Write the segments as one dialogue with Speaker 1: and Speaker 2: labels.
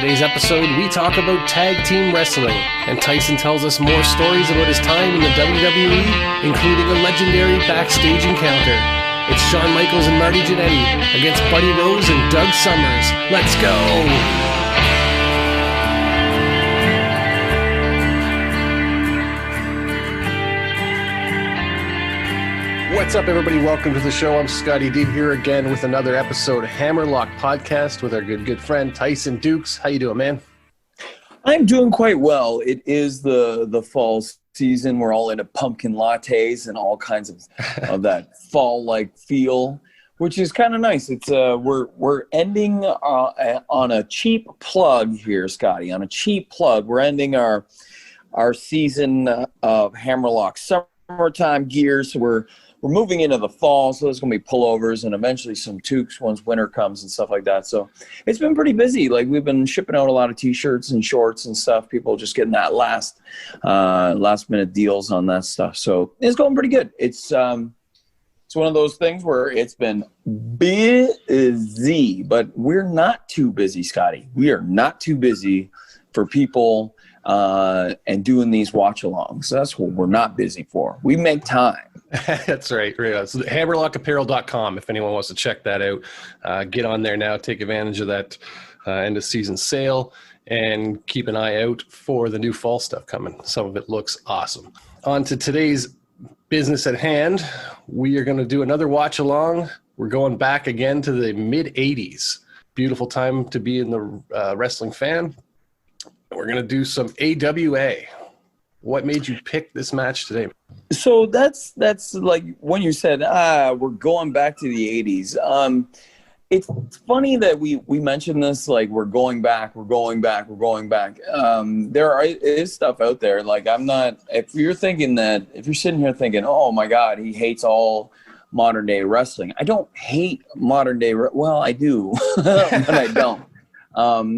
Speaker 1: today's episode, we talk about tag team wrestling, and Tyson tells us more stories about his time in the WWE, including a legendary backstage encounter. It's Shawn Michaels and Marty Janetty against Buddy Rose and Doug Sommers. Let's go! What's up, everybody? Welcome to the show. I'm Scotty D here again with another episode of Hammerlock Podcast with our good friend Tyson Dukes. How you doing, man?
Speaker 2: I'm doing quite well. It is the fall season. We're all into pumpkin lattes and all kinds of that fall-like feel, which is kind of nice. It's we're ending on a cheap plug here, Scotty. On a cheap plug, we're ending our season of Hammerlock summertime gear. So we're moving into the fall, so there's going to be pullovers and eventually some toques once winter comes and stuff like that. So it's been pretty busy. Like, we've been shipping out a lot of T-shirts and shorts and stuff. People just getting that last minute deals on that stuff. So it's going pretty good. It's one of those things where it's been busy, but we're not too busy, Scotty. We are not too busy for people and doing these watch-alongs. So that's what we're not busy for. We make time.
Speaker 1: That's right. So hammerlockapparel.com, if anyone wants to check that out. Get on there now. Take advantage of that end-of-season sale and keep an eye out for the new fall stuff coming. Some of it looks awesome. On to today's business at hand. We are going to do another watch-along. We're going back again to the mid-'80s. Beautiful time to be in the wrestling fan. We're going to do some AWA. What made you pick this match today?
Speaker 2: So that's like when you said, we're going back to the 80s. It's funny that we mentioned this, like we're going back. There is stuff out there. Like, if you're sitting here thinking, oh my God, he hates all modern day wrestling. I don't hate modern day. Well, I do, but I don't.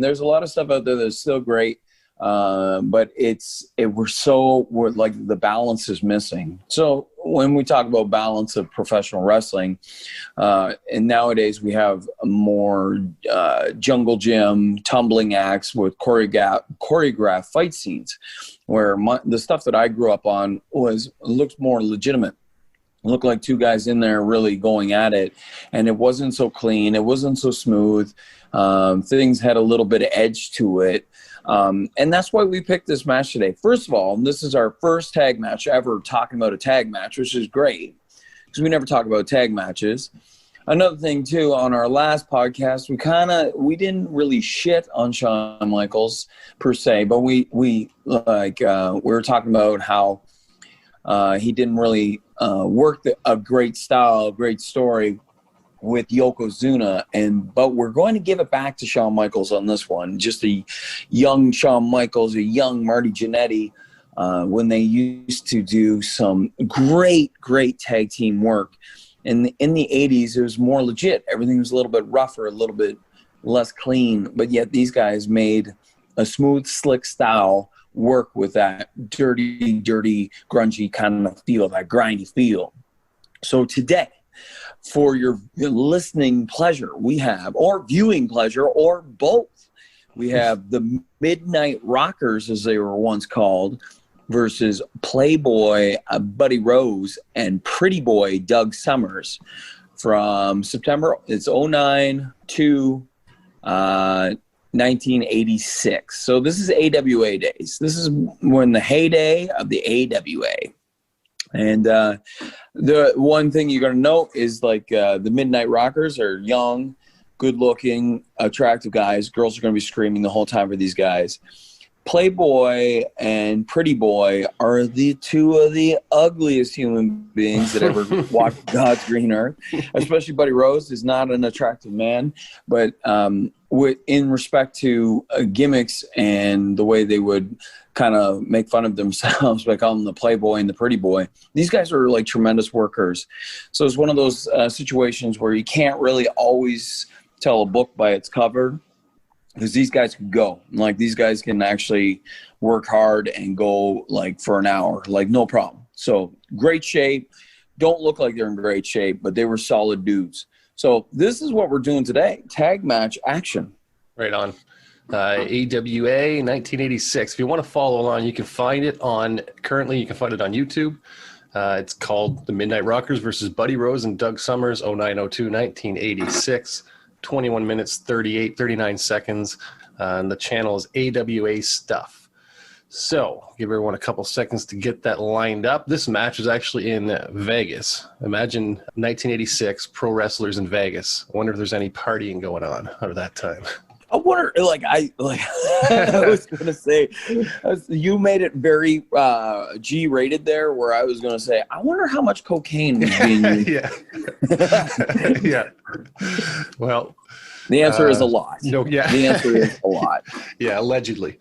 Speaker 2: There's a lot of stuff out there that's still great. But we're like, the balance is missing. So when we talk about balance of professional wrestling, and nowadays we have a more jungle gym tumbling acts with choreographed fight scenes, where the stuff that I grew up on looks more legitimate. It looked like two guys in there really going at it, and it wasn't so clean. It wasn't so smooth. Things had a little bit of edge to it. And that's why we picked this match today. First of all, this is our first tag match ever talking about a tag match, which is great because we never talk about tag matches. Another thing too, on our last podcast, we didn't really shit on Shawn Michaels per se, but we were talking about how he didn't really work a great style, a great story with Yokozuna, but we're going to give it back to Shawn Michaels on this one. Just a young Shawn Michaels, a young Marty Janetty, when they used to do some great tag team work. In the 80s, it was more legit. Everything was a little bit rougher, a little bit less clean, but yet these guys made a smooth, slick style work with that dirty, grungy kind of feel, that grindy feel. So today, for your listening pleasure, or viewing pleasure, or both, we have the Midnight Rockers, as they were once called, versus Playboy Buddy Rose and Pretty Boy Doug Sommers from September. It's 2009 to 1986. So this is AWA days. This is when the heyday of the AWA. And the one thing you're going to note is, like, the Midnight Rockers are young, good-looking, attractive guys. Girls are going to be screaming the whole time for these guys. Playboy and Pretty Boy are the two of the ugliest human beings that ever walked God's green earth. Especially Buddy Rose is not an attractive man, but in respect to gimmicks and the way they would kind of make fun of themselves by calling them the Playboy and the Pretty Boy, these guys are like tremendous workers. So it's one of those situations where you can't really always tell a book by its cover, because these guys can go. Like, these guys can actually work hard and go, like, for an hour, like, no problem. So great shape. Don't look like they're in great shape, but they were solid dudes. So this is what we're doing today. Tag match action.
Speaker 1: Right on. AWA 1986. If you want to follow along, you can find it on YouTube. It's called The Midnight Rockers versus Buddy Rose and Doug Sommers, 0902 1986. 21 minutes, 39 seconds. And the channel is AWA Stuff. So give everyone a couple seconds to get that lined up. This match is actually in Vegas. Imagine 1986 pro wrestlers in Vegas. I wonder if there's any partying going on at that time.
Speaker 2: I wonder, I was going to say, you made it very G-rated there, where I was going to say, I wonder how much cocaine was being used.
Speaker 1: Yeah. Yeah. Well,
Speaker 2: the answer is a lot.
Speaker 1: No, yeah.
Speaker 2: The answer is a lot.
Speaker 1: Yeah, allegedly.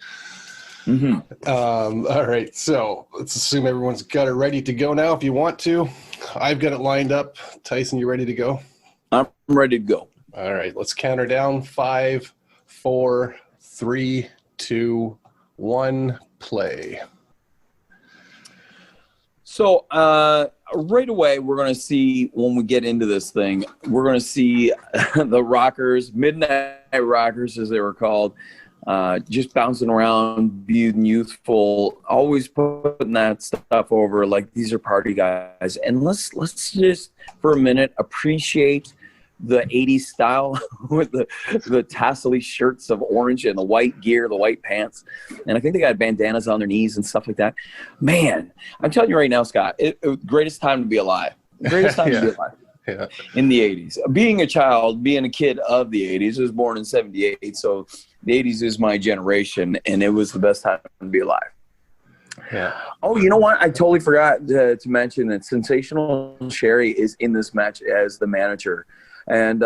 Speaker 2: Mm-hmm.
Speaker 1: All right, so let's assume everyone's got it ready to go now if you want to. I've got it lined up. Tyson, you ready to go?
Speaker 2: I'm ready to go.
Speaker 1: All right, let's count her down. 5, 4, 3, 2, 1, play.
Speaker 2: So right away, we're going to see, when we get into this thing, we're going to see the Rockers, Midnight Rockers as they were called, just bouncing around, being youthful, always putting that stuff over like these are party guys. And let's just for a minute appreciate the 80s style with the tassel-y shirts of orange and the white gear, the white pants. And I think they got bandanas on their knees and stuff like that. Man, I'm telling you right now, Scott, greatest time to be alive. Greatest time to be alive.
Speaker 1: Yeah.
Speaker 2: In the 80s. Being a child, being a kid of the 80s, I was born in 78, so the 80s is my generation, and it was the best time to be alive.
Speaker 1: Yeah.
Speaker 2: Oh, you know what? I totally forgot to mention that Sensational Sherry is in this match as the manager. And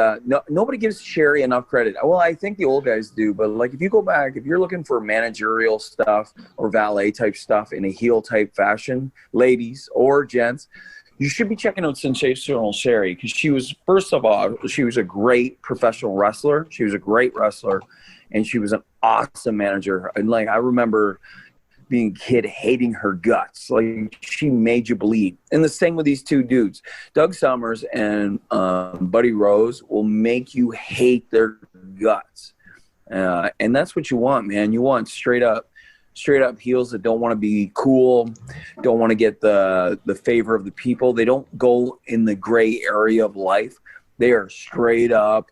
Speaker 2: nobody gives Sherry enough credit. Well, I think the old guys do, but like if you go back, if you're looking for managerial stuff or valet type stuff in a heel type fashion, ladies or gents, you should be checking out Sensational Sherry, because she was, first of all, she was a great professional wrestler. She was a great wrestler, and she was an awesome manager. And like I remember being a kid hating her guts. Like she made you bleed. And the same with these two dudes. Doug Sommers and Buddy Rose will make you hate their guts. And that's what you want, man. You want straight up heels that don't want to be cool, don't want to get the favor of the people. They don't go in the gray area of life. They are straight up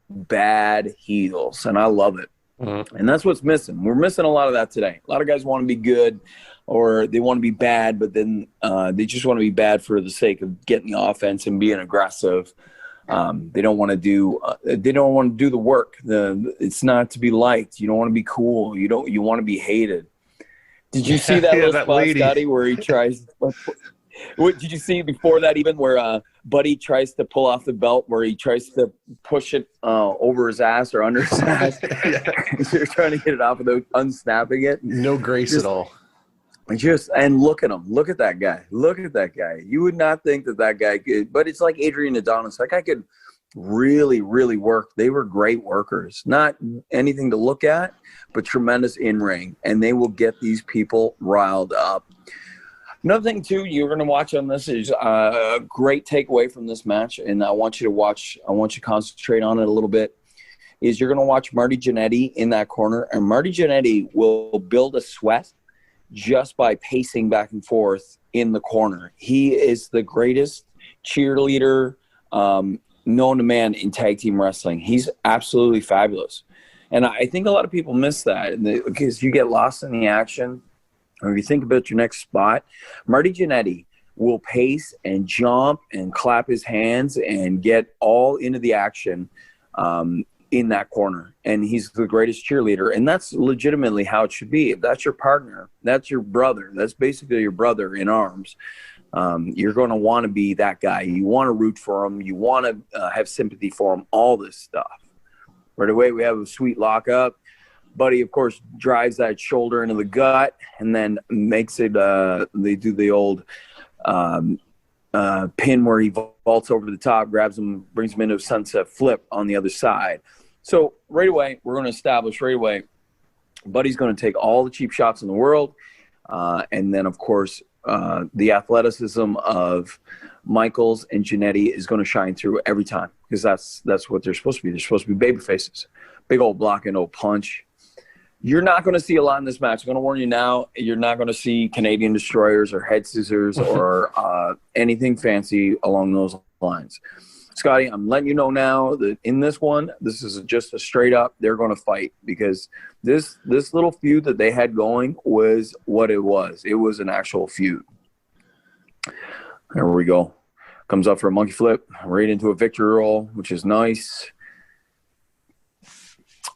Speaker 2: bad heels, and I love it. Mm-hmm. And that's what's missing. We're missing a lot of that today. A lot of guys want to be good, or they want to be bad, but then they just want to be bad for the sake of getting the offense and being aggressive. They don't want to do. They don't want to do the work. It's not to be liked. You don't want to be cool. You want to be hated. Did you see that little spot, Scotty, where he tries? What did you see before that? Even where Buddy tries to pull off the belt, where he tries to push it over his ass or under his ass. They're trying to get it off without unsnapping it.
Speaker 1: No grace at all.
Speaker 2: And look at him. Look at that guy. Look at that guy. You would not think that guy could, but it's like Adrian Adonis. That guy could really, really work. They were great workers. Not anything to look at, but tremendous in-ring. And they will get these people riled up. Another thing, too, you're going to watch on this is a great takeaway from this match, and I want you to concentrate on it a little bit, is you're going to watch Marty Janetty in that corner, and Marty Janetty will build a sweat just by pacing back and forth in the corner. He is the greatest cheerleader known to man in tag team wrestling. He's absolutely fabulous. And I think a lot of people miss that because you get lost in the action. Or if you think about your next spot, Marty Janetty will pace and jump and clap his hands and get all into the action in that corner. And he's the greatest cheerleader. And that's legitimately how it should be. If that's your partner, that's your brother. That's basically your brother in arms. You're going to want to be that guy. You want to root for him. You want to have sympathy for him, all this stuff. Right away, we have a sweet lockup. Buddy, of course, drives that shoulder into the gut and then makes it they do the old pin where he vaults over the top, grabs him, brings him into a sunset flip on the other side. So right away, we're going to establish right away, Buddy's going to take all the cheap shots in the world. And then, of course, the athleticism of Michaels and Janetty is going to shine through every time because that's what they're supposed to be. They're supposed to be baby faces. Big old block and old punch. You're not going to see a lot in this match. I'm going to warn you now. You're not going to see Canadian destroyers or head scissors or anything fancy along those lines. Scotty, I'm letting you know now that in this one, this is just a straight up, they're going to fight, because this little feud that they had going was what it was. It was an actual feud. There we go. Comes up for a monkey flip, right into a victory roll, which is nice.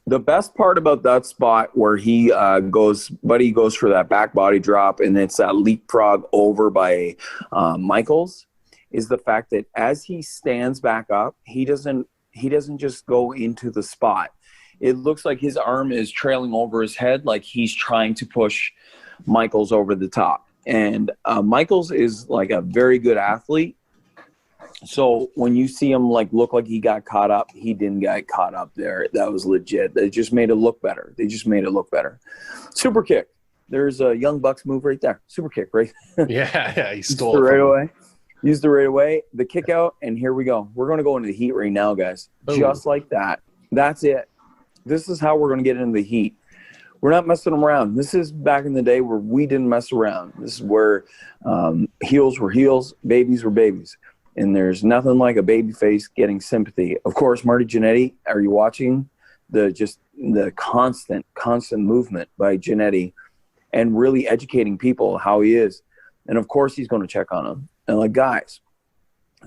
Speaker 2: The best part about that spot where Buddy goes for that back body drop, and it's that leapfrog over by Michaels, is the fact that as he stands back up, he doesn't just go into the spot. It looks like his arm is trailing over his head, like he's trying to push Michaels over the top. And Michaels is like a very good athlete. So when you see him look like he got caught up, he didn't get caught up there. That was legit. They just made it look better. Super kick. There's a Young Bucks move right there. Super kick, right?
Speaker 1: Yeah, he stole it
Speaker 2: right away. Used it right away. The kick out, and here we go. We're going to go into the heat right now, guys.
Speaker 1: Ooh.
Speaker 2: Just like that. That's it. This is how we're going to get into the heat. We're not messing around. This is back in the day where we didn't mess around. This is where heels were heels, babies were babies. And there's nothing like a baby face getting sympathy. Of course, Marty Janetty, are you watching the constant movement by Janetty and really educating people how he is? And of course, he's going to check on them. And guys,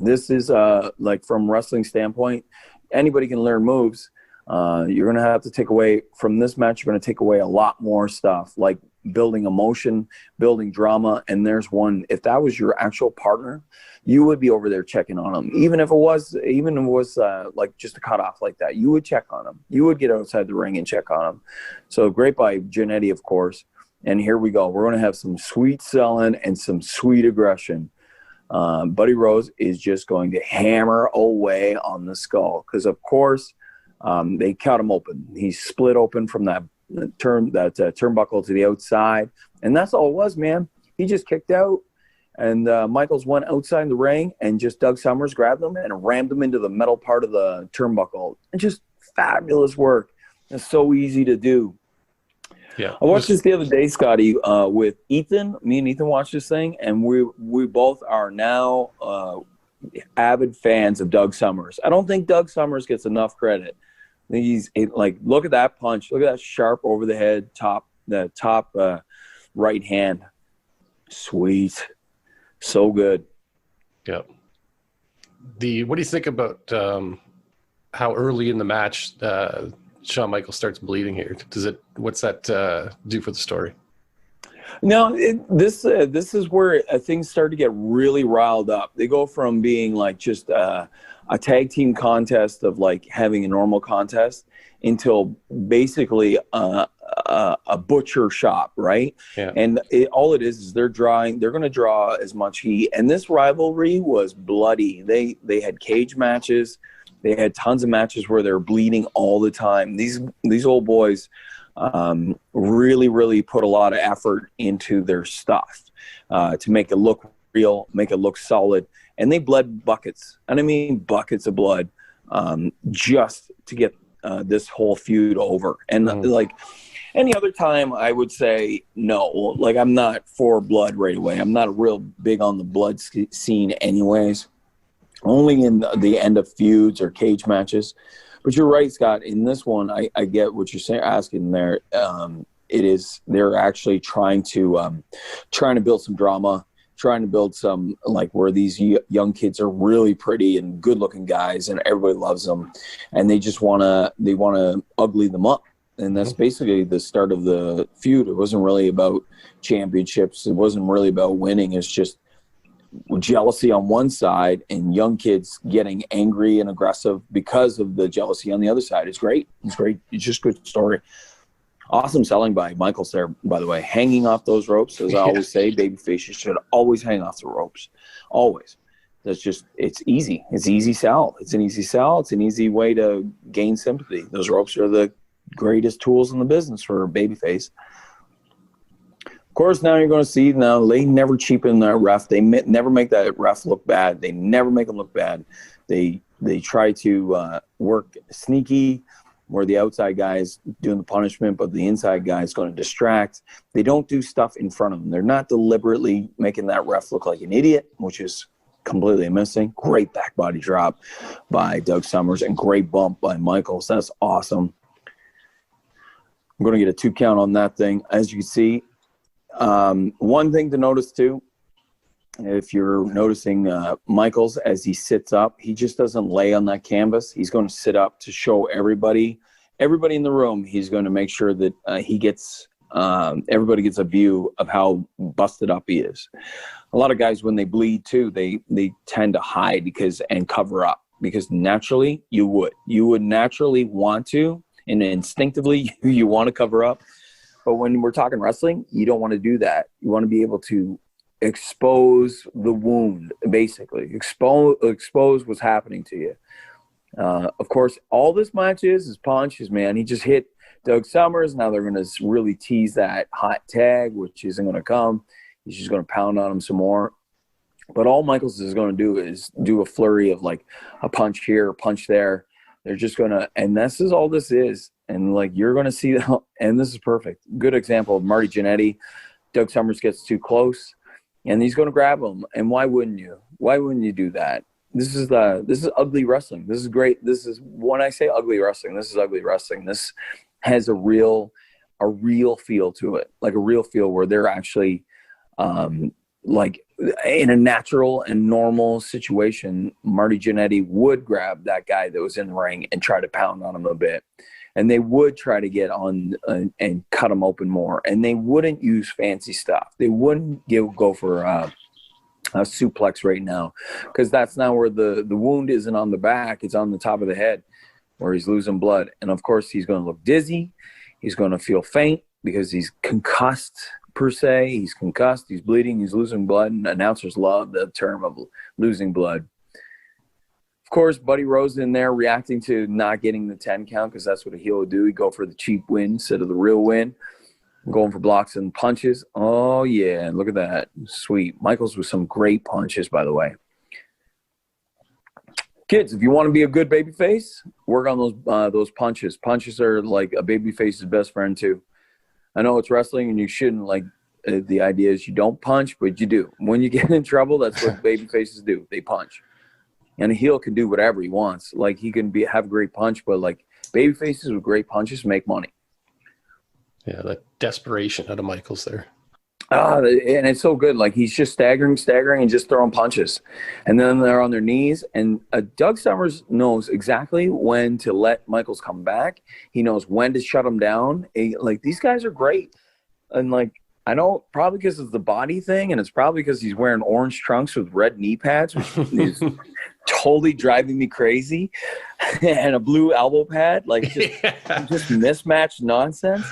Speaker 2: this is from wrestling standpoint, anybody can learn moves. You're going to have to take away from this match. You're going to take away a lot more stuff, like building emotion, building drama. And there's one, if that was your actual partner, you would be over there checking on them. Even if it was just a cutoff like that, you would check on them. You would get outside the ring and check on them. So great by Janetty, of course. And here we go. We're going to have some sweet selling and some sweet aggression. Buddy Rose is just going to hammer away on the skull because, of course, they cut him open. He's split open from that turnbuckle to the outside, and that's all it was, man. He just kicked out, and Michaels went outside the ring, and just Doug Sommers grabbed him and rammed him into the metal part of the turnbuckle. And just fabulous work. It's so easy to do.
Speaker 1: Yeah,
Speaker 2: I watched this the other day, Scotty, with Ethan. Me and Ethan watched this thing, and we both are now avid fans of Doug Sommers. I don't think Doug Sommers gets enough credit. I think look at that punch. Look at that sharp over the head top right hand. Sweet. So good.
Speaker 1: Yeah. What do you think about how early in the match Shawn Michaels starts bleeding here? What's that do for the story?
Speaker 2: No, this is where things start to get really riled up. They go from being just a tag team contest of having a normal contest until basically a butcher shop, right?
Speaker 1: Yeah.
Speaker 2: And all it is they're going to draw as much heat. And this rivalry was bloody. They had cage matches. They had tons of matches where they're bleeding all the time. These old boys really, really put a lot of effort into their stuff to make it look real, make it look solid. And they bled buckets, and I mean buckets of blood, just to get this whole feud over. And any other time, I would say no. I'm not for blood right away. I'm not real big on the blood scene anyways. Only in the end of feuds or cage matches. But you're right, Scott. In this one, I get what you're asking there. They're actually trying to build some drama, trying to build some where these young kids are really pretty and good-looking guys, and everybody loves them, and they just wanna ugly them up. And that's basically the start of the feud. It wasn't really about championships. It wasn't really about winning. It's just jealousy on one side and young kids getting angry and aggressive because of the jealousy on the other side. It's great. It's just a good story. Awesome selling by Michaels there, by the way. Hanging off those ropes, as I always say, babyfaces should always hang off the ropes. Always. It's easy. It's easy sell. It's an easy sell. It's an easy way to gain sympathy. Those ropes are the greatest tools in the business for a babyface. Of course, now you're going to see, they never cheapen that ref. They never make that ref look bad. They never make them look bad. They try to work sneaky. where the outside guy is doing the punishment, but the inside guy is going to distract. They don't do stuff in front of them. They're not deliberately making that ref look like an idiot, which is completely missing. Great back body drop by Doug Sommers and great bump by Michaels. That's awesome. I'm going to get a 2 count on that thing. As you can see, one thing to notice too, if you're noticing Michaels as he sits up, he just doesn't lay on that canvas. He's going to sit up to show everybody in the room. He's going to make sure that he gets everybody gets a view of how busted up he is. A lot of guys, when they bleed too, they tend to hide and cover up, because naturally you would naturally want to, and instinctively you want to cover up. But when we're talking wrestling, you don't want to do that. You want to be able to expose the wound, basically expose what's happening to you. Of course, all this match is punches, man. He just hit Doug Sommers. Now they're going to really tease that hot tag, which isn't going to come. He's just going to pound on him some more. But all Michaels is going to do is do a flurry of like a punch here, a punch there. They're just going to, and this is all this is. And like, you're going to see that, and this is perfect. Good example of Marty Janetty. Doug Sommers gets too close, and he's going to grab him. And why wouldn't you? Why wouldn't you do that? This is ugly wrestling. This is great. This is, when I say ugly wrestling, this is ugly wrestling. This has a real feel to it, like a real feel where they're actually like in a natural and normal situation. Marty Janetty would grab that guy that was in the ring and try to pound on him a bit. And they would try to get on and cut him open more. And they wouldn't use fancy stuff. They wouldn't go for a suplex right now, because that's not where the wound isn't on the back. It's on the top of the head where he's losing blood. And, of course, he's going to look dizzy. He's going to feel faint because he's concussed, per se. He's concussed. He's bleeding. He's losing blood. And announcers love the term of losing blood. Of course, Buddy Rose in there reacting to not getting the 10 count, because that's what a heel would do. He'd go for the cheap win instead of the real win, going for blocks and punches. Oh, yeah, look at that. Sweet. Michaels with some great punches, by the way. Kids, if you want to be a good babyface, work on those punches. Punches are like a babyface's best friend, too. I know it's wrestling, and you shouldn't, like, the idea is you don't punch, but you do. When you get in trouble, that's what babyfaces do. They punch. And a heel can do whatever he wants. Like, he can have a great punch, but like baby faces with great punches make money.
Speaker 1: Yeah, that desperation out of Michaels there.
Speaker 2: And it's so good. Like, he's just staggering, and just throwing punches. And then they're on their knees. And Doug Sommers knows exactly when to let Michaels come back. He knows when to shut him down. Like, these guys are great. And like, I know, probably because it's the body thing, and it's probably because he's wearing orange trunks with red knee pads, which is totally driving me crazy, and a blue elbow pad, like just mismatched nonsense.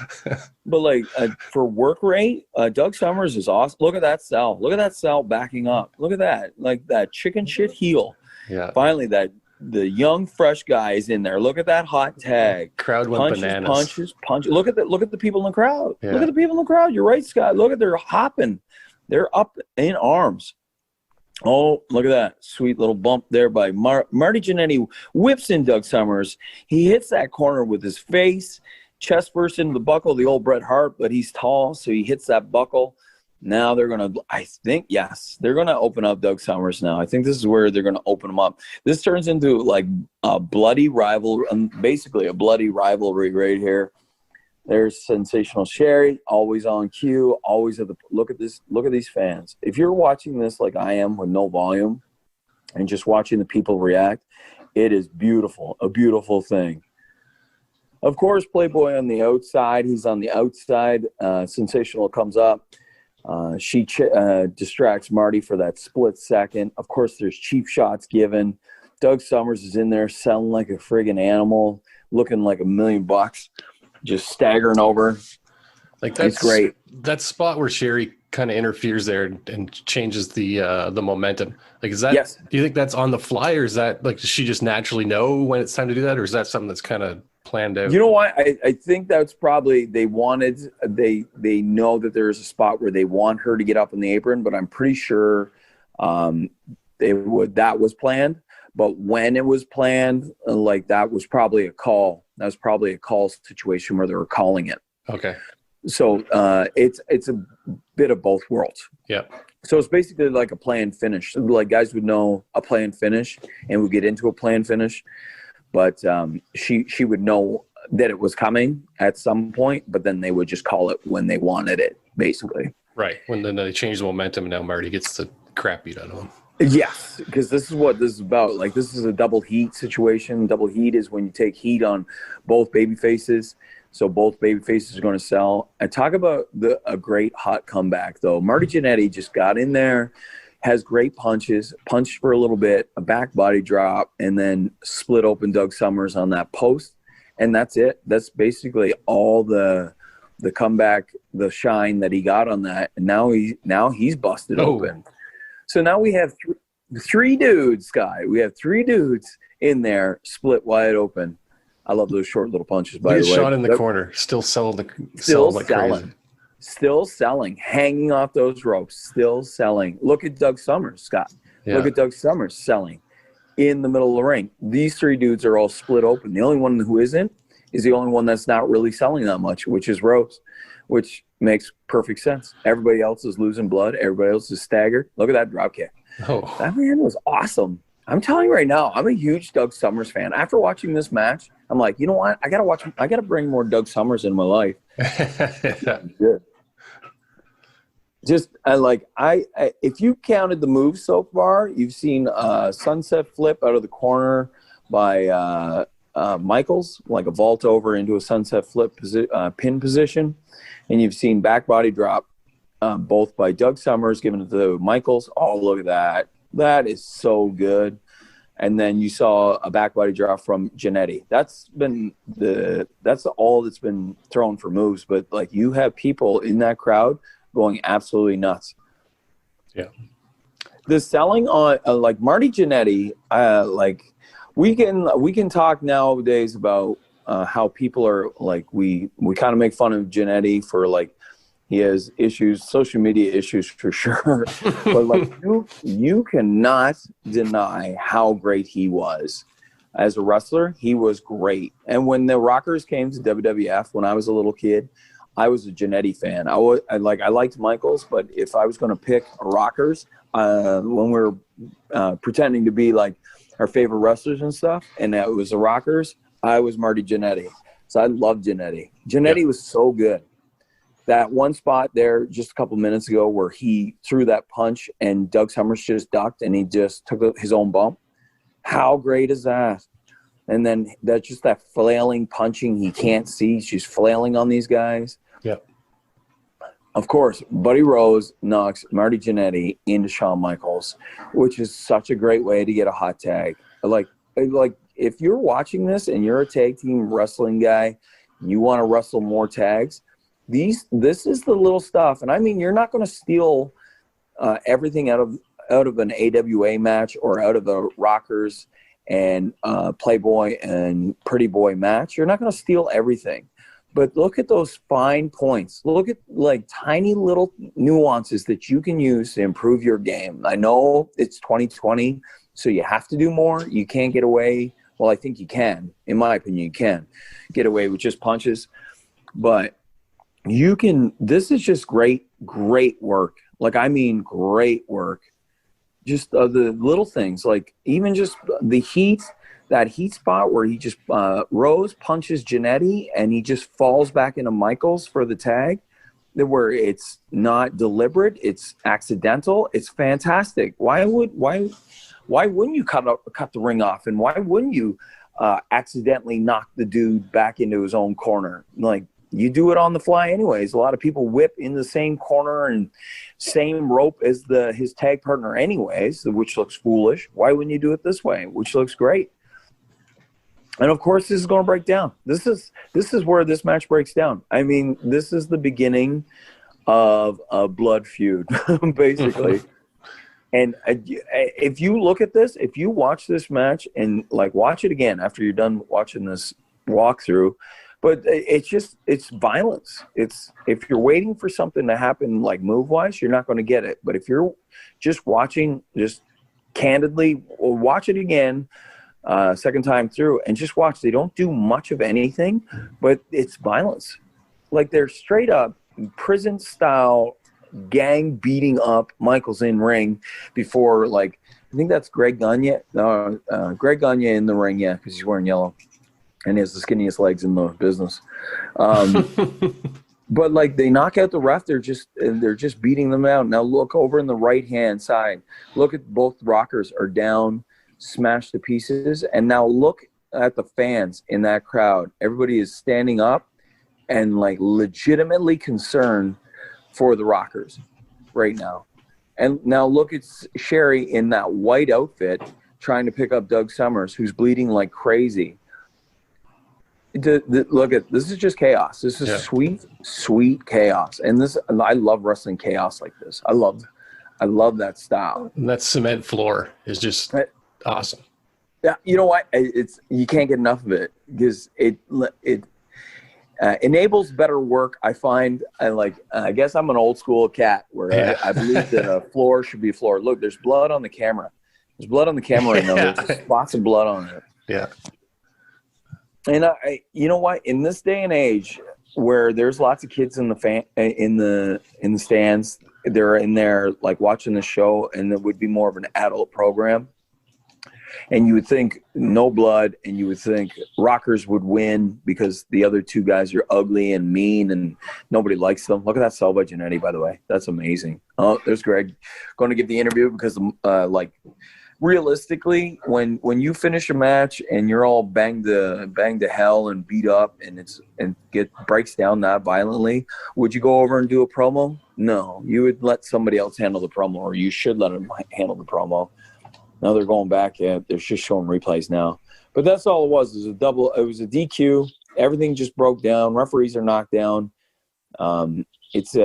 Speaker 2: But like for work rate, Doug Sommers is awesome. Look at that cell. Look at that cell backing up. Look at that, like that chicken shit heel. Yeah. Finally, the young fresh guy is in there. Look at that hot tag.
Speaker 1: Crowd went bananas.
Speaker 2: Punches. Look at the people in the crowd. Yeah. Look at the people in the crowd. You're right, Scott. Look at, they're hopping. They're up in arms. Oh, look at that sweet little bump there by Marty Janetty. Whips in Doug Sommers. He hits that corner with his face, chest first into the buckle, the old Bret Hart, but he's tall, so he hits that buckle. Now they're going to, I think, yes, they're going to open up Doug Sommers now. I think this is where they're going to open him up. This turns into like a bloody rivalry, basically a bloody rivalry right here. There's Sensational Sherry, always on cue, always at the look at this. Look at these fans. If you're watching this like I am with no volume and just watching the people react, it is beautiful, a beautiful thing. Of course, Playboy on the outside. He's on the outside. Sensational comes up. She distracts Marty for that split second. Of course, there's cheap shots given. Doug Sommers is in there selling like a friggin' animal, looking like $1 million, just staggering over.
Speaker 1: Like, that's
Speaker 2: great.
Speaker 1: That spot where Sherry kind of interferes there and changes the momentum. Like, is that?
Speaker 2: Yes.
Speaker 1: Do you think that's on the fly, or is that like, does she just naturally know when it's time to do that, or is that something that's kind of planned out?
Speaker 2: You know what? I think that's probably they know that there is a spot where they want her to get up in the apron, but I'm pretty sure that was planned. But when it was planned, like that was probably a call. That was probably a call situation where they were calling it.
Speaker 1: Okay.
Speaker 2: So it's a bit of both worlds.
Speaker 1: Yeah.
Speaker 2: So it's basically like a planned finish. Like guys would know a planned finish and would get into a planned finish, but she would know that it was coming at some point, but then they would just call it when they wanted it, basically.
Speaker 1: Right. When then they change the momentum, and now Marty gets the crap beat out of him.
Speaker 2: Yes, because this is what this is about. Like, this is a double heat situation. Double heat is when you take heat on both baby faces. So both baby faces are going to sell. And talk about a great hot comeback, though. Marty Janetty just got in there, has great punches, punched for a little bit, a back body drop, and then split open Doug Sommers on that post. And that's it. That's basically all the comeback, the shine that he got on that. And now he's busted open. So now we have three dudes, Sky. We have three dudes in there, split wide open. I love those short little punches, by the way.
Speaker 1: Shawn in the corner, still selling like crazy.
Speaker 2: Still selling, hanging off those ropes, still selling. Look at Doug Sommers, Scott. Yeah. Look at Doug Sommers selling in the middle of the ring. These three dudes are all split open. The only one who isn't is the only one that's not really selling that much, which is Rose, which makes perfect sense. Everybody else is losing blood. Everybody else is staggered. Look at that drop kick.
Speaker 1: Oh.
Speaker 2: That man was awesome. I'm telling you right now, I'm a huge Doug Sommers fan. After watching this match, I'm like, you know what? I gotta bring more Doug Sommers in my life. Good. Just if you counted the moves so far, you've seen a sunset flip out of the corner by Michaels, like a vault over into a sunset flip pin position, and you've seen back body drop both by Doug Sommers, given it to Michaels. Oh, look at that! That is so good. And then you saw a back body drop from Janetty. That's all that's been thrown for moves. But like, you have people in that crowd going absolutely nuts.
Speaker 1: Yeah.
Speaker 2: The selling on like Marty Janetty, like we can talk nowadays about how people are like, we kind of make fun of Janetty for like, he has issues, social media issues for sure. But like, you cannot deny how great he was as a wrestler. He was great. And when the Rockers came to WWF when I was a little kid, I was a Janetty fan. I liked Michaels, but if I was going to pick Rockers when we were pretending to be like our favorite wrestlers and stuff, and that was the Rockers, I was Marty Janetty. So I loved Janetty. Janetty was so good. That one spot there just a couple minutes ago where he threw that punch and Doug Sommers just ducked and he just took his own bump. How great is that? And then that's just that flailing punching he can't see. She's flailing on these guys.
Speaker 1: Yeah.
Speaker 2: Of course, Buddy Rose knocks Marty Janetty into Shawn Michaels, which is such a great way to get a hot tag. Like if you're watching this and you're a tag team wrestling guy, you want to wrestle more tags, this is the little stuff. And I mean, you're not going to steal everything out of an AWA match or out of the Rockers and Playboy and Pretty Boy match. You're not going to steal everything. But look at those fine points. Look at like tiny little nuances that you can use to improve your game. I know it's 2020, so you have to do more. You can't get away. Well, I think you can. In my opinion, you can get away with just punches. But you can – this is just great work. Like, I mean great work. Just the little things, like even just the heat – that heat spot where he just Rose punches Janetty and he just falls back into Michaels for the tag, where it's not deliberate, it's accidental. It's fantastic. Why wouldn't you cut the ring off, and why wouldn't you accidentally knock the dude back into his own corner? Like, you do it on the fly anyways. A lot of people whip in the same corner and same rope as his tag partner anyways, which looks foolish. Why wouldn't you do it this way, which looks great? And of course, this is going to break down. This is where this match breaks down. I mean, this is the beginning of a blood feud, basically. And if you look at this, if you watch this match and like watch it again after you're done watching this walkthrough, but it's violence. It's, if you're waiting for something to happen like move wise, you're not going to get it. But if you're just watching just candidly, watch it again, second time through, and just watch. They don't do much of anything, but it's violence. Like, they're straight up prison style gang beating up Michaels in ring before, like, I think that's Greg Gagne. Greg Gagne in the ring, yeah, because he's wearing yellow and he has the skinniest legs in the business. But like, they knock out the ref, they're just beating them out. Now look over in the right hand side. Look at both rockers are down, smashed to pieces, and now look at the fans in that crowd. Everybody is standing up and like legitimately concerned for the rockers right now. And now look at Sherry in that white outfit trying to pick up Doug Sommers, who's bleeding like crazy. Look at this is just chaos. This is sweet chaos, and I love wrestling chaos like this. I love that style.
Speaker 1: And that cement floor is just awesome.
Speaker 2: Yeah, you know what? You can't get enough of it because it enables better work. I find I guess I'm an old school cat where I believe that a floor should be a floor. Look, there's blood on the camera. There's blood on the camera right now. There's spots of blood on it.
Speaker 1: Yeah.
Speaker 2: And you know what? In this day and age, where there's lots of kids in the stands, they're in there like watching the show, and it would be more of an adult program. And you would think no blood, and you would think rockers would win because the other two guys are ugly and mean, and nobody likes them. Look at that sell by Janetty, by the way. That's amazing. Oh, there's Greg going to give the interview because realistically, when you finish a match and you're all banged to hell and beat up and breaks down that violently, would you go over and do a promo? No, you would let somebody else handle the promo, or you should let them handle the promo. Now they're going back. Yeah, they're just showing replays now. But that's all it was. It was a DQ. Everything just broke down. Referees are knocked down. It gets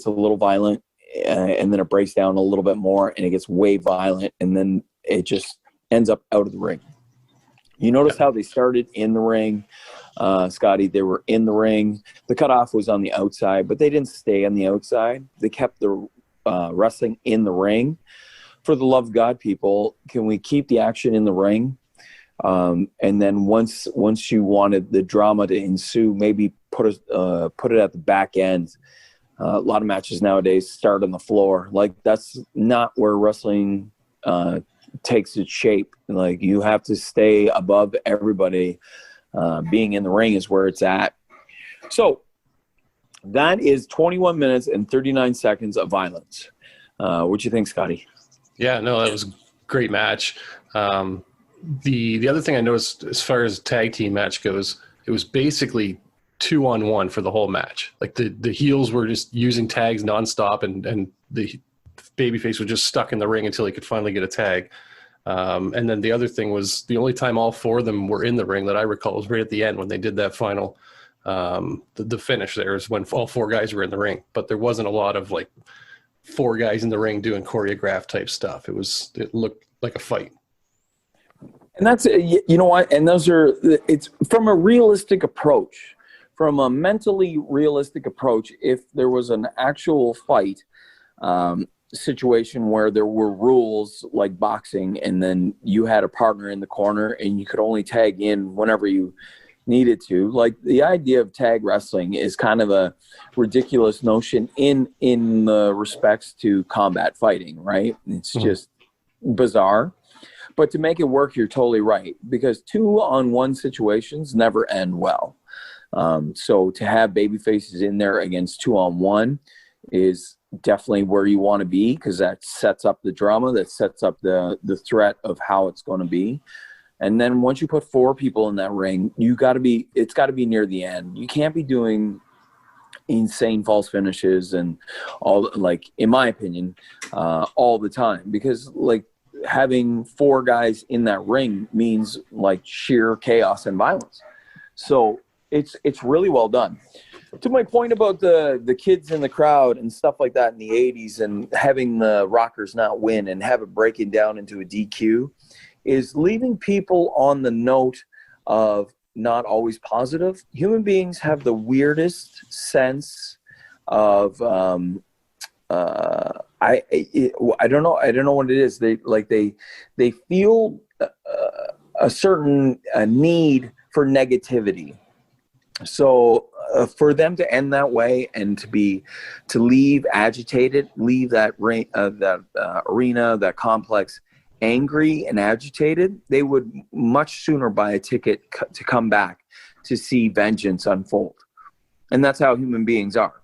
Speaker 2: a little violent, and then it breaks down a little bit more, and it gets way violent, and then it just ends up out of the ring. You notice how they started in the ring, Scotty. They were in the ring. The cutoff was on the outside, but they didn't stay on the outside. They kept the wrestling in the ring. For the love of God, people, can we keep the action in the ring? And then once you wanted the drama to ensue, maybe put it at the back end. A lot of matches nowadays start on the floor. Like, that's not where wrestling takes its shape. Like, you have to stay above everybody. Being in the ring is where it's at. So that is 21 minutes and 39 seconds of violence. What do you think, Scotty?
Speaker 1: Yeah, no, that was a great match. The other thing I noticed as far as tag team match goes, it was basically 2-on-1 for the whole match. Like, the heels were just using tags nonstop, and the babyface was just stuck in the ring until he could finally get a tag. And then the other thing was, the only time all four of them were in the ring that I recall was right at the end when they did that final the finish. There is when all four guys were in the ring, but there wasn't a lot of like four guys in the ring doing choreographed type stuff. It looked like a fight.
Speaker 2: And that's, you know what, and it's from a realistic approach, from a mentally realistic approach. If there was an actual fight situation where there were rules like boxing, and then you had a partner in the corner and you could only tag in whenever you needed to, like, the idea of tag wrestling is kind of a ridiculous notion in the respects to combat fighting, right? It's just bizarre. But to make it work, you're totally right, because 2-on-1 situations never end well. So to have baby faces in there against 2-on-1 is definitely where you want to be, because that sets up the drama, that sets up the threat of how it's going to be. And then once you put four people in that ring, it's got to be near the end. You can't be doing insane false finishes and all, like, in my opinion, all the time, because like having four guys in that ring means like sheer chaos and violence. So it's really well done. To my point about the kids in the crowd and stuff like that in the 80s, and having the Rockers not win and have it breaking down into a DQ, is leaving people on the note of not always positive. Human beings have the weirdest sense of I don't know. I don't know what it is. They feel a certain need for negativity. So for them to end that way and to leave agitated, leave that arena, that complex, angry and agitated, they would much sooner buy a ticket to come back to see vengeance unfold. And that's how human beings are.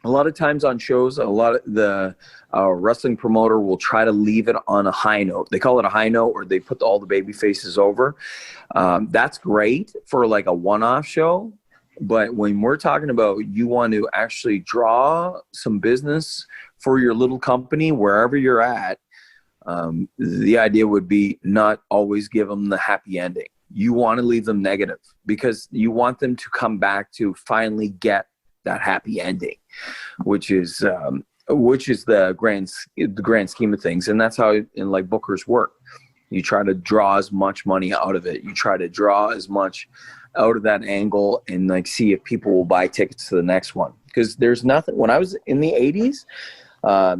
Speaker 2: A lot of times on shows, a lot of the wrestling promoter will try to leave it on a high note. They call it a high note, or they put all the baby faces over. That's great for like a one-off show. But when we're talking about you want to actually draw some business for your little company, wherever you're at, the idea would be not always give them the happy ending. You want to leave them negative because you want them to come back to finally get that happy ending, which is the grand scheme of things. And that's how in like bookers work. You try to draw as much money out of it. You try to draw as much out of that angle and like see if people will buy tickets to the next one. Because there's nothing. When I was in the 80s,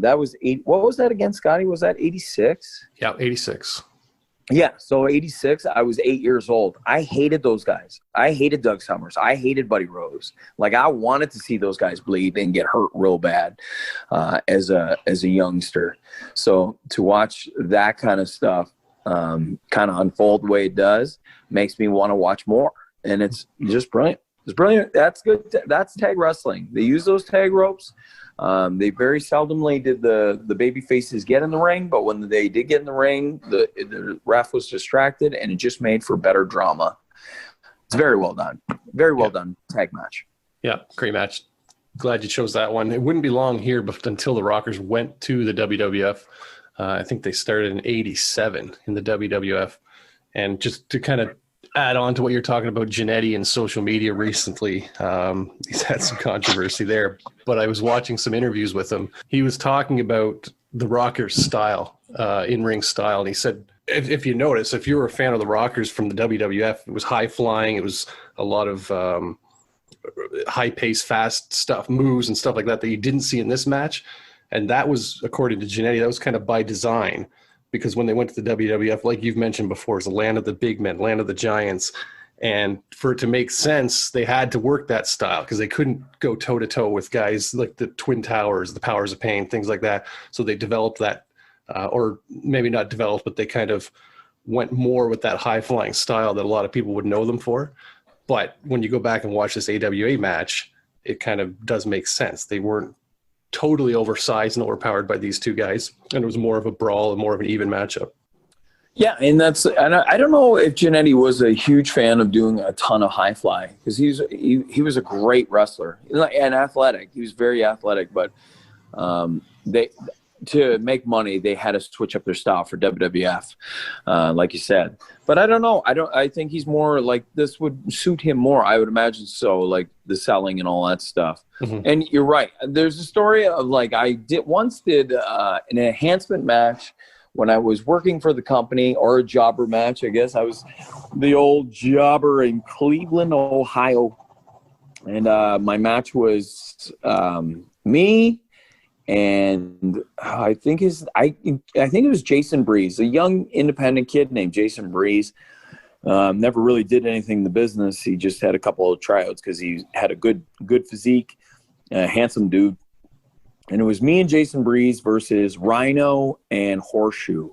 Speaker 2: that was what was that again, Scotty? Was that 86?
Speaker 1: Yeah, 86.
Speaker 2: Yeah, so 86, I was 8 years old. I hated those guys. I hated Doug Sommers. I hated Buddy Rose. Like, I wanted to see those guys bleed and get hurt real bad as a youngster. So to watch that kind of stuff kind of unfold the way it does makes me want to watch more. And it's just brilliant. It's brilliant. That's good. That's tag wrestling. They use those tag ropes. They very seldomly did the baby faces get in the ring, but when they did get in the ring, the ref was distracted, and it just made for better drama. It's very well done. Very well done tag match.
Speaker 1: Yeah, great match. Glad you chose that one. It wouldn't be long here but until the Rockers went to the WWF. I think they started in 87 in the WWF. And just to kind of add on to what you're talking about, Janetty and social media recently, he's had some controversy there, but I was watching some interviews with him. He was talking about the Rockers style, in-ring style. And he said, if you notice, if you were a fan of the Rockers from the WWF, it was high flying. It was a lot of high pace, fast stuff, moves and stuff like that you didn't see in this match. And that was, according to Janetty, that was kind of by design. Because when they went to the WWF, like you've mentioned before, it's the land of the big men, land of the giants. And for it to make sense, they had to work that style because they couldn't go toe-to-toe with guys like the Twin Towers, the Powers of Pain, things like that. So they developed that, or maybe not developed, but they kind of went more with that high-flying style that a lot of people would know them for. But when you go back and watch this AWA match, it kind of does make sense. They weren't totally oversized and overpowered by these two guys, and it was more of a brawl and more of an even matchup.
Speaker 2: Yeah, and I don't know if Janetty was a huge fan of doing a ton of high fly because he was a great wrestler and athletic. He was very athletic, but to make money they had to switch up their style for WWF, like you said. But I don't know. I think he's more like this would suit him more. I would imagine so, like the selling and all that stuff. Mm-hmm. And you're right. There's a story of like I once did an enhancement match when I was working for the company, or a jobber match. I guess I was the old jobber in Cleveland, Ohio, and my match was me. And I think it was Jason Breeze, a young independent kid named Jason Breeze. Never really did anything in the business. He just had a couple of tryouts because he had a good physique, handsome dude. And it was me and Jason Breeze versus Rhino and Horseshoe.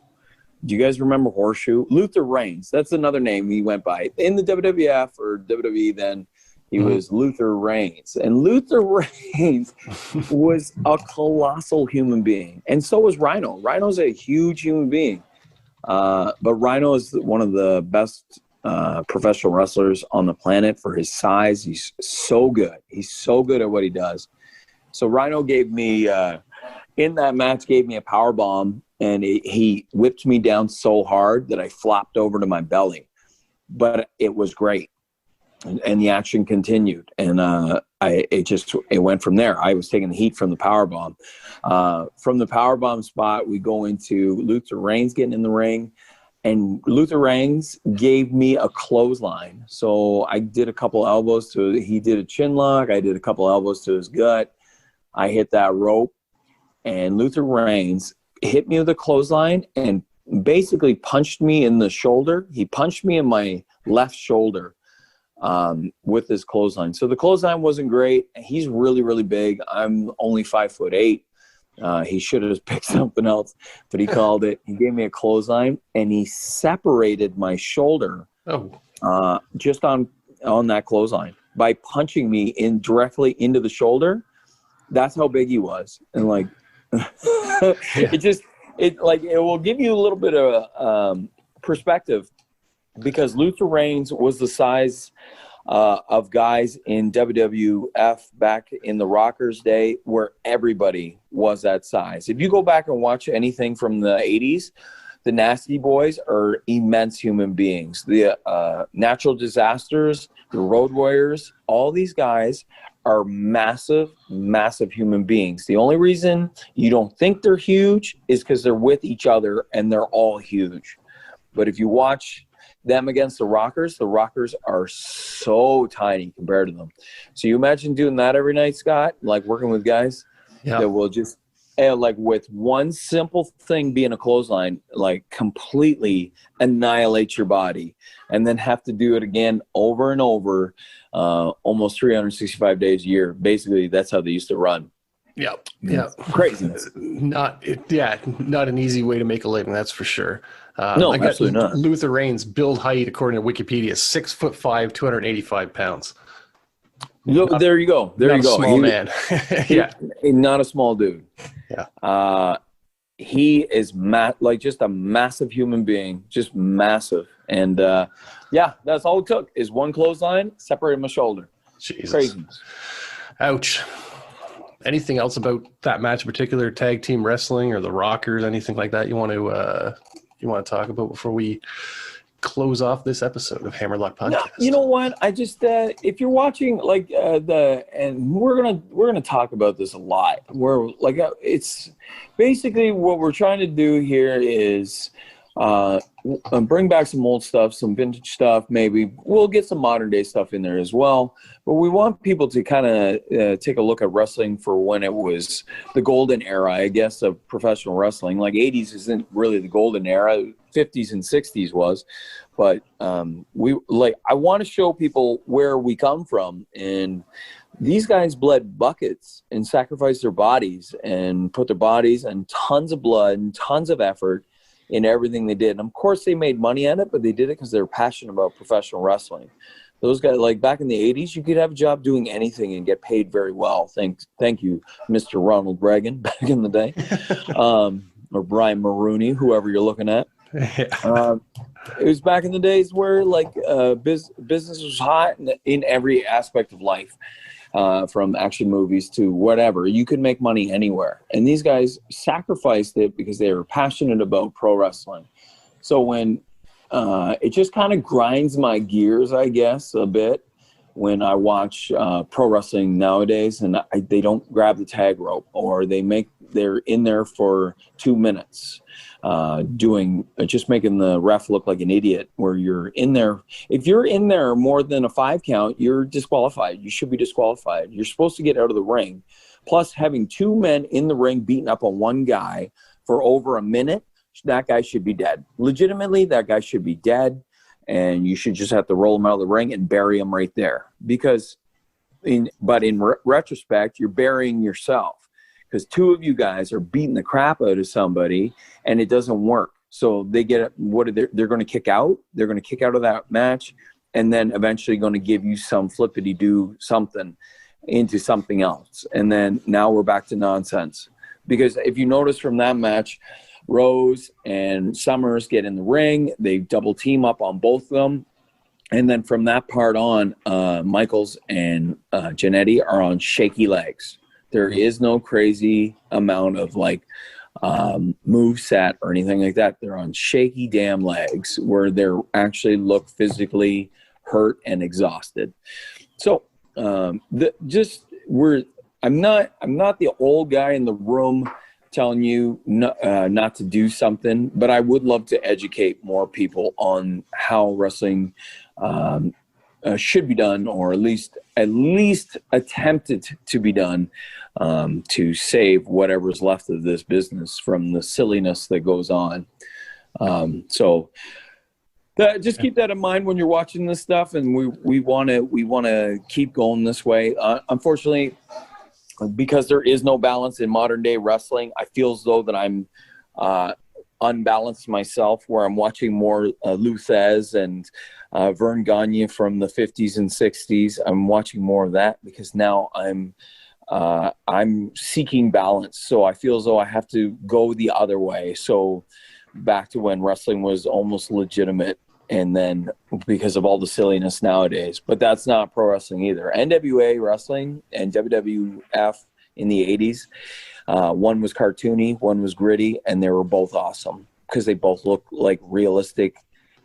Speaker 2: Do you guys remember Horseshoe? Luther Reigns. That's another name he went by in the WWF or WWE then. He was Luther Reigns. And Luther Reigns was a colossal human being. And so was Rhino. Rhino's a huge human being. But Rhino is one of the best professional wrestlers on the planet for his size. He's so good. He's so good at what he does. So Rhino gave me, in that match, gave me a power bomb. And he whipped me down so hard that I flopped over to my belly. But it was great. And the action continued, and it went from there. I was taking the heat from the powerbomb. From the powerbomb spot, we go into Luther Reigns getting in the ring, and Luther Reigns gave me a clothesline. So I did a couple elbows he did a chin lock. I did a couple elbows to his gut. I hit that rope, and Luther Reigns hit me with a clothesline and basically punched me in the shoulder. He punched me in my left shoulder with his clothesline. So the clothesline wasn't great. He's really, really big. I'm only 5'8". He should have picked something else, but he called it. He gave me a clothesline, and he separated my shoulder just on that clothesline by punching me in directly into the shoulder. That's how big he was. And like, it will give you a little bit of perspective, because Luther Reigns was the size of guys in WWF back in the Rockers' day, where everybody was that size. If you go back and watch anything from the 80s, the Nasty Boys are immense human beings. The Natural Disasters, the Road Warriors, all these guys are massive, massive human beings. The only reason you don't think they're huge is because they're with each other and they're all huge. But if you watch them against the Rockers are so tiny compared to them. So you imagine doing that every night, Scott, like working with guys that will just, like with one simple thing being a clothesline, like completely annihilate your body, and then have to do it again over and over, almost 365 days a year. Basically, that's how they used to run.
Speaker 1: Yeah.
Speaker 2: Craziness.
Speaker 1: Not an easy way to make a living, that's for sure.
Speaker 2: No, absolutely not.
Speaker 1: Luther Reigns' build height, according to Wikipedia, is 6'5", 285 pounds.
Speaker 2: There you go.
Speaker 1: Small man.
Speaker 2: Not a small dude.
Speaker 1: Yeah.
Speaker 2: He is just a massive human being, just massive. And that's all it took is one clothesline, separated my shoulder.
Speaker 1: Jesus.
Speaker 2: Craziness.
Speaker 1: Ouch. Anything else about that match in particular, tag team wrestling or the Rockers, anything like that you want to talk about before we close off this episode of Hammerlock Podcast?
Speaker 2: No, you know what? I just if you're watching and we're gonna talk about this a lot. We're like, it's basically what we're trying to do here is bring back some old stuff, some vintage stuff. Maybe we'll get some modern day stuff in there as well. But we want people to kind of take a look at wrestling for when it was the golden era, I guess, of professional wrestling. Like 80s isn't really the golden era. 50s and 60s was. But I want to show people where we come from. And these guys bled buckets and sacrificed their bodies and put their bodies and tons of blood and tons of effort in everything they did. And of course they made money at it, but they did it because they were passionate about professional wrestling. Those guys, like back in the 80s, you could have a job doing anything and get paid very well. Thank you, Mr. Ronald Reagan back in the day. Or Brian Maroney, whoever you're looking at. It was back in the days where business was hot in every aspect of life. From action movies to whatever. You could make money anywhere. And these guys sacrificed it because they were passionate about pro wrestling. So when it just kind of grinds my gears, I guess, a bit when I watch pro wrestling nowadays and they don't grab the tag rope, or they're in there for 2 minutes just making the ref look like an idiot, where you're in there. If you're in there more than a 5 count, you're disqualified. You should be disqualified. You're supposed to get out of the ring. Plus, having 2 men in the ring beating up on one guy for over a minute, that guy should be dead. Legitimately, that guy should be dead, and you should just have to roll him out of the ring and bury him right there. Because, in retrospect, you're burying yourself. Because 2 of you guys are beating the crap out of somebody, and it doesn't work. So they get they're going to kick out. They're going to kick out of that match, and then eventually going to give you some flippity-do something into something else. And then now we're back to nonsense. Because if you notice from that match, Rose and Sommers get in the ring. They double team up on both of them. And then from that part on, Michaels and Janetty are on shaky legs. There is no crazy amount of move set or anything like that. They're on shaky damn legs where they're actually look physically hurt and exhausted. So I'm not the old guy in the room telling you not to do something, but I would love to educate more people on how wrestling should be done, or at least attempted to be done, to save whatever's left of this business from the silliness that goes on. Just keep that in mind when you're watching this stuff, and we want to keep going this way. Unfortunately, because there is no balance in modern day wrestling, I feel as though that I'm unbalanced myself, where I'm watching more Lou Thez and Vern Gagne from the 50s and 60s. I'm watching more of that because now I'm seeking balance. So I feel as though I have to go the other way. So back to when wrestling was almost legitimate, and then because of all the silliness nowadays. But that's not pro wrestling either. NWA wrestling and WWF in the 80s, one was cartoony, one was gritty, and they were both awesome because they both look like realistic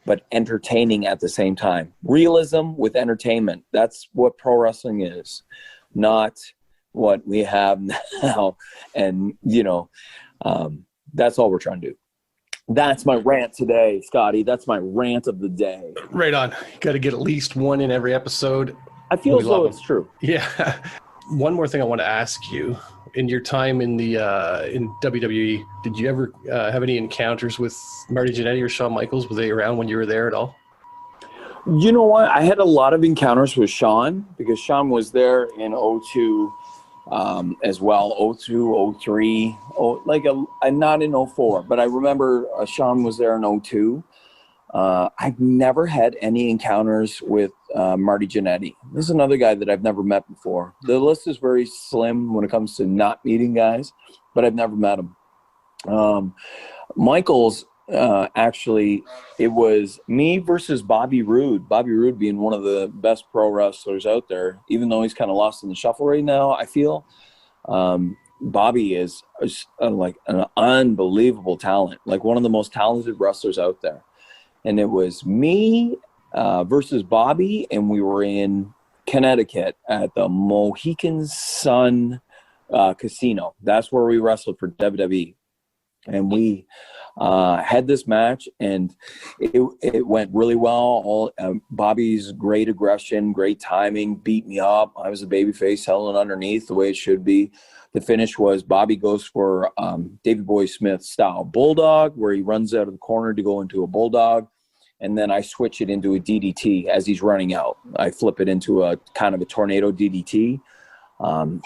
Speaker 2: but entertaining at the same time. Realism with entertainment. That's what pro wrestling is, not what we have now. And, that's all we're trying to do. That's my rant today, Scotty. That's my rant of the day.
Speaker 1: Right on. Got to get at least one in every episode.
Speaker 2: I feel as though it's true.
Speaker 1: Yeah. One more thing I want to ask you. In your time in the in WWE, did you ever have any encounters with Marty Janetty or Shawn Michaels? Were they around when you were there at all?
Speaker 2: You know what? I had a lot of encounters with Shawn because Shawn was there in 02 as well, 02, 03, not in 04, but I remember Shawn was there in 02. I've never had any encounters with Marty Janetty. This is another guy that I've never met before. The list is very slim when it comes to not meeting guys, but I've never met him. Michaels, actually, it was me versus Bobby Roode. Bobby Roode being one of the best pro wrestlers out there, even though he's kind of lost in the shuffle right now, I feel. Bobby is like an unbelievable talent, like one of the most talented wrestlers out there. And it was me versus Bobby, and we were in Connecticut at the Mohegan Sun Casino. That's where we wrestled for WWE. And we had this match, and it went really well. Bobby's great aggression, great timing, beat me up. I was a babyface, held underneath the way it should be. The finish was Bobby goes for Davey Boy Smith style bulldog, where he runs out of the corner to go into a bulldog. And then I switch it into a DDT as he's running out. I flip it into a kind of a tornado DDT.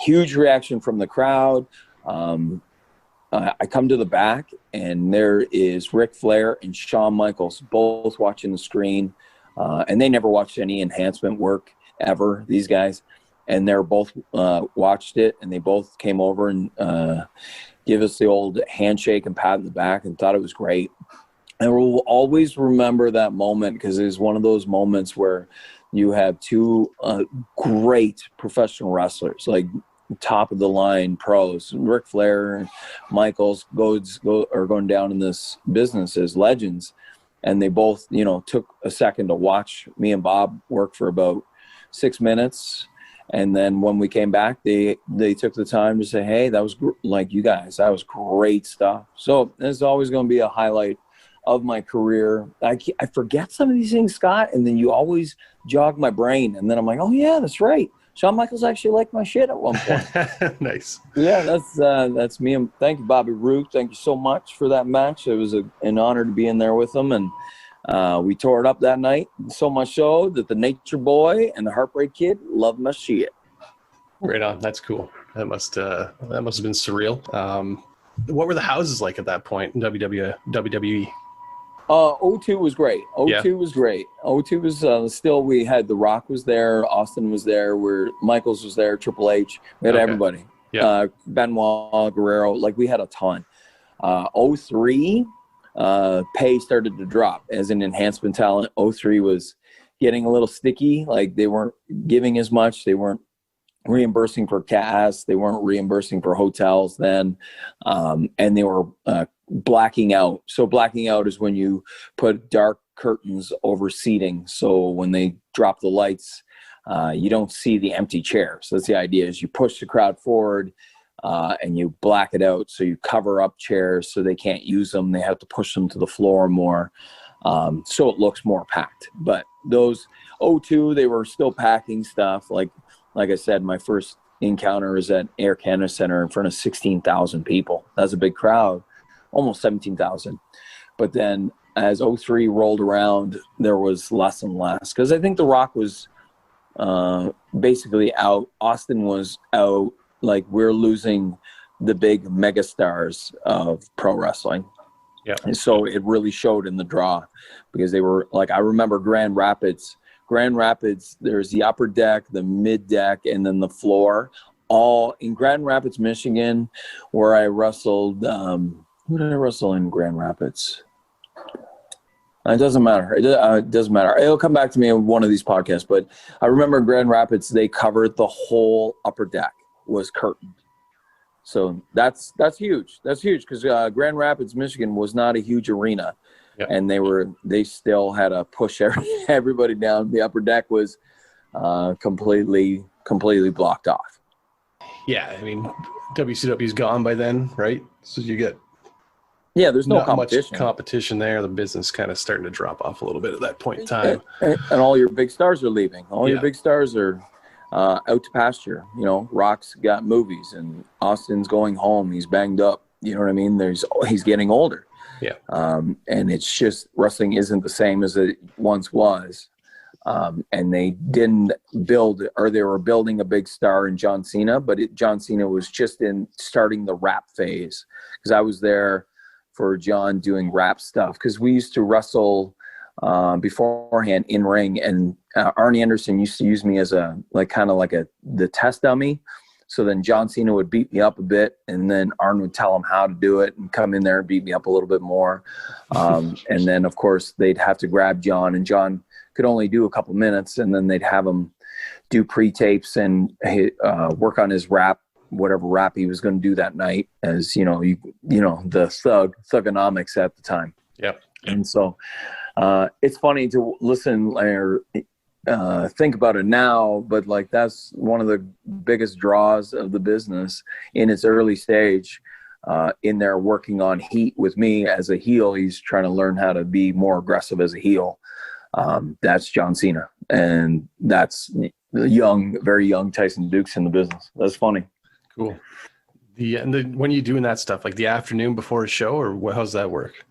Speaker 2: Huge reaction from the crowd. I come to the back, and there is Ric Flair and Shawn Michaels both watching the screen. And they never watched any enhancement work ever, these guys. And they're both watched it, and they both came over and give us the old handshake and pat in the back and thought it was great. And we'll always remember that moment because it was one of those moments where you have two great professional wrestlers, like top of the line pros. Ric Flair and Michaels are going down in this business as legends. And they both, took a second to watch me and Bob work for about 6 minutes. And then when we came back, they took the time to say, hey, that was you guys, that was great stuff. So there's always going to be a highlight of my career. I forget some of these things, Scott, and then you always jog my brain. And then I'm like, oh yeah, that's right. Shawn Michaels actually liked my shit at one point.
Speaker 1: Nice.
Speaker 2: Yeah, that's me. And thank you, Bobby Roode. Thank you so much for that match. It was an honor to be in there with them. And we tore it up that night, so much so that the Nature Boy and the Heartbreak Kid loved my shit.
Speaker 1: Right on. That's cool. That must have been surreal. What were the houses like at that point in WWE?
Speaker 2: 02 was great. 02 was great. 02 was still, we had The Rock was there, Austin was there, Michaels was there, Triple H. We had everybody. Yeah. Benoit, Guerrero, we had a ton. 03, pay started to drop as an enhancement talent. 03 was getting a little sticky. They weren't giving as much. They weren't reimbursing for cast. They weren't reimbursing for hotels then. And they were blacking out. So blacking out is when you put dark curtains over seating. So when they drop the lights, you don't see the empty chairs. So that's the idea, is you push the crowd forward and you black it out. So you cover up chairs so they can't use them. They have to push them to the floor more. So it looks more packed. But those 02, they were still packing stuff. Like I said, my first encounter was at Air Canada Center in front of 16,000 people. That's a big crowd, almost 17,000. But then as 03 rolled around, there was less and less, because I think The Rock was basically out. Austin was out. Like, we're losing the big megastars of pro wrestling.
Speaker 1: Yeah.
Speaker 2: And so it really showed in the draw, because they were like, I remember Grand Rapids, there's the upper deck, the mid deck, and then the floor, all in Grand Rapids, Michigan, where I wrestled. Who did I wrestle in Grand Rapids? It doesn't matter. It doesn't matter. It'll come back to me in one of these podcasts. But I remember in Grand Rapids, they covered the whole upper deck, was curtained. So that's huge. That's huge, because Grand Rapids, Michigan was not a huge arena. Yep. And they still had to push everybody down. The upper deck was completely blocked off.
Speaker 1: Yeah, I mean, WCW's gone by then, right? So you get
Speaker 2: there's no competition.
Speaker 1: Much competition there. The business kind of starting to drop off a little bit at that point in time.
Speaker 2: And all your big stars are leaving. All your big stars are out to pasture. You know, Rock's got movies, and Austin's going home. He's banged up. You know what I mean? He's getting older.
Speaker 1: Yeah.
Speaker 2: And it's just, wrestling isn't the same as it once was. And they didn't build, or they were building a big star in John Cena, but John Cena was just in starting the rap phase, because I was there for John doing rap stuff, because we used to wrestle beforehand in ring, and Arnie Anderson used to use me as the test dummy. So then John Cena would beat me up a bit, and then Arn would tell him how to do it and come in there and beat me up a little bit more. And then, of course, they'd have to grab John, and John could only do a couple minutes, and then they'd have him do pre-tapes and work on his rap, whatever rap he was going to do that night, as, the thugonomics at the time.
Speaker 1: Yep.
Speaker 2: And so it's funny to listen or think about it now, but like, that's one of the biggest draws of the business in its early stage. In there working on heat with me as a heel, he's trying to learn how to be more aggressive as a heel. That's John Cena, and that's the very young Tyson Dukes in the business. That's funny.
Speaker 1: Cool. When you doing that stuff, like the afternoon before a show, or how's that work?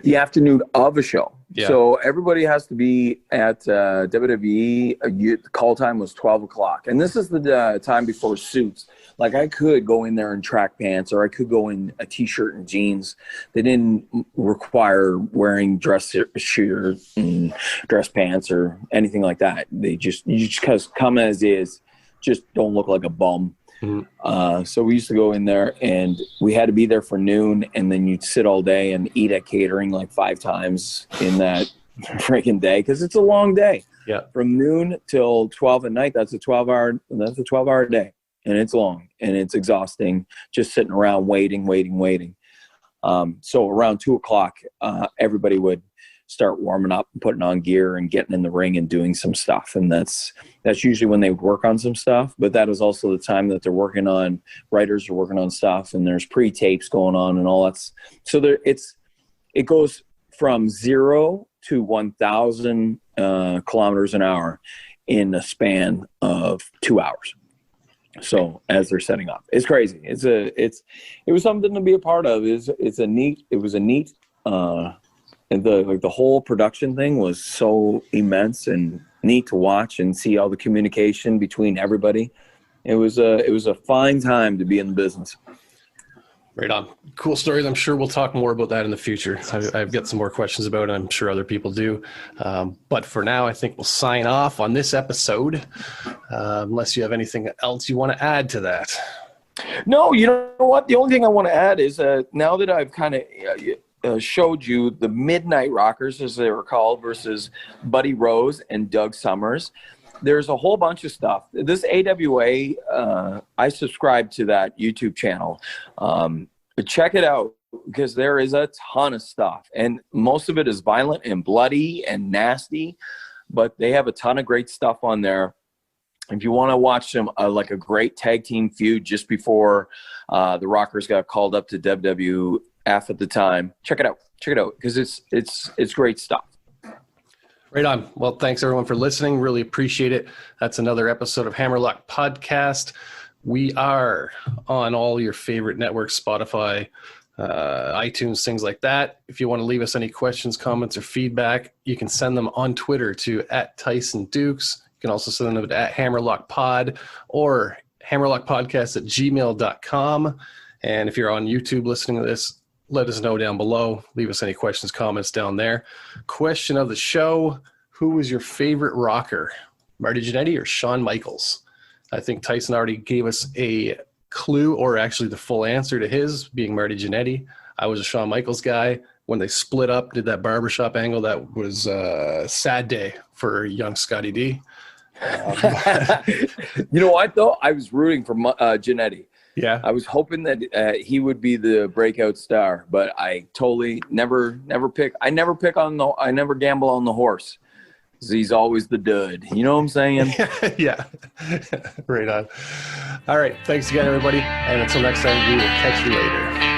Speaker 2: The afternoon of a show.
Speaker 1: Yeah.
Speaker 2: So everybody has to be at WWE. The call time was 12 o'clock. And this is the time before suits. Like, I could go in there in track pants, or I could go in a T-shirt and jeans. They didn't require wearing dress shirt and dress pants or anything like that. You just come as is. Just don't look like a bum. Mm-hmm. So we used to go in there, and we had to be there for noon, and then you'd sit all day and eat at catering like 5 times in that freaking day, because it's a long day.
Speaker 1: Yeah, from
Speaker 2: noon till 12 at night. That's a 12-hour day, and it's long and it's exhausting, just sitting around waiting. So around 2 o'clock, everybody would start warming up and putting on gear and getting in the ring and doing some stuff. And that's usually when they work on some stuff, but that is also the time that they're working on, writers are working on stuff, and there's pre-tapes going on and all that. So it goes from 0 to 1,000 kilometers an hour in a span of 2 hours. So as they're setting up, it's crazy. It was something to be a part of. It was a neat, and the whole production thing was so immense and neat to watch and see all the communication between everybody. It was a fine time to be in the business.
Speaker 1: Right on. Cool stories. I'm sure we'll talk more about that in the future. I've got some more questions about it. I'm sure other people do. But for now, I think we'll sign off on this episode, unless you have anything else you want to add to that.
Speaker 2: No, you know what? The only thing I want to add is now that I've kind of showed you the Midnight Rockers, as they were called, versus Buddy Rose and Doug Sommers, there's a whole bunch of stuff. This AWA, I subscribe to that YouTube channel. But check it out, because there is a ton of stuff. And most of it is violent and bloody and nasty. But they have a ton of great stuff on there. If you want to watch some, like a great tag team feud just before the Rockers got called up to WWF at the time, check it out. Check it out, because it's great stuff.
Speaker 1: Right on. Well, thanks everyone for listening. Really appreciate it. That's another episode of Hammerlock Podcast. We are on all your favorite networks, Spotify, iTunes, things like that. If you want to leave us any questions, comments, or feedback, you can send them on Twitter to @TysonDukes. You can also send them to @HammerlockPod or hammerlockpodcast@gmail.com. And if you're on YouTube listening to this, let us know down below. Leave us any questions, comments down there. Question of the show: who was your favorite rocker, Marty Janetty or Shawn Michaels? I think Tyson already gave us a clue, or actually the full answer to his, being Marty Janetty. I was a Shawn Michaels guy. When they split up, did that barbershop angle, that was a sad day for young Scotty D.
Speaker 2: You know what, though? I was rooting for Janetty.
Speaker 1: Yeah.
Speaker 2: I was hoping that he would be the breakout star, but I totally never pick. I never gamble on the horse. He's always the dud. You know what I'm saying?
Speaker 1: Yeah. Right on. All right. Thanks again, everybody. And until next time, we will catch you later.